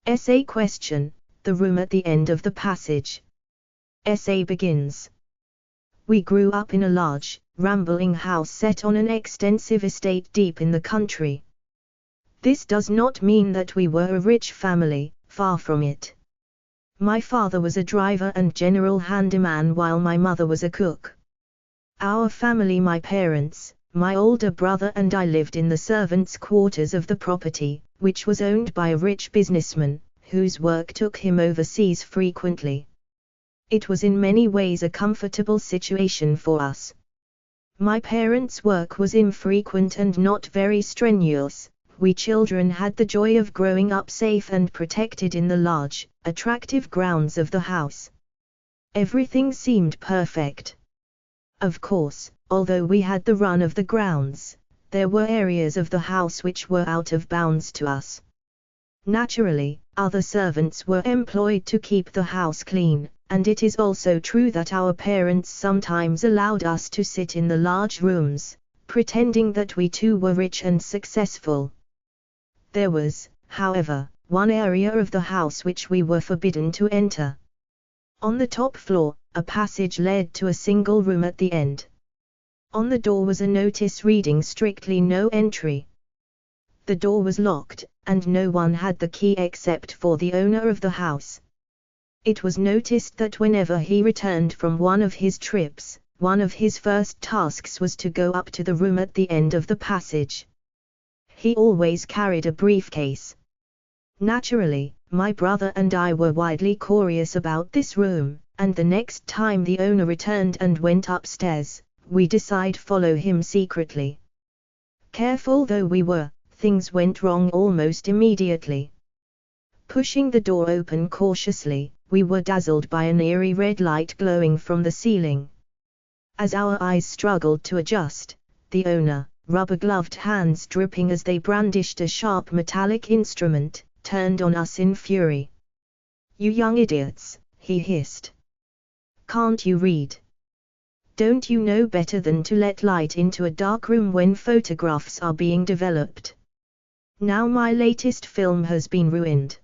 Essay question: the room at the end of the passage. Essay begins. We grew up in a large, rambling house set on an extensive estate deep in the country. This does not mean that we were a rich family, far from it. My father was a driver and general handyman while my mother was a cook. Our family, my parents, my older brother and I lived in the servants' quarters of the property, which was owned by a rich businessman, whose work took him overseas frequently. It was in many ways a comfortable situation for us. My parents' work was infrequent and not very strenuous. We children had the joy of growing up safe and protected in the large, attractive grounds of the house. Everything seemed perfect. Of course, although we had the run of the grounds, there were areas of the house which were out of bounds to us. Naturally, other servants were employed to keep the house clean, and it is also true that our parents sometimes allowed us to sit in the large rooms, pretending that we too were rich and successful. There was, however, one area of the house which we were forbidden to enter. On the top floor, a passage led to a single room at the end. On the door was a notice reading strictly no entry. The door was locked, and no one had the key except for the owner of the house. It was noticed that whenever he returned from one of his trips, one of his first tasks was to go up to the room at the end of the passage. He always carried a briefcase. Naturally, my brother and I were widely curious about this room, and the next time the owner returned and went upstairs, we decided to follow him secretly. Careful though we were, things went wrong almost immediately. Pushing the door open cautiously, we were dazzled by an eerie red light glowing from the ceiling. As our eyes struggled to adjust, the owner, rubber-gloved hands dripping as they brandished a sharp metallic instrument, turned on us in fury. "You young idiots," he hissed. "Can't you read? Don't you know better than to let light into a dark room when photographs are being developed? Now my latest film has been ruined."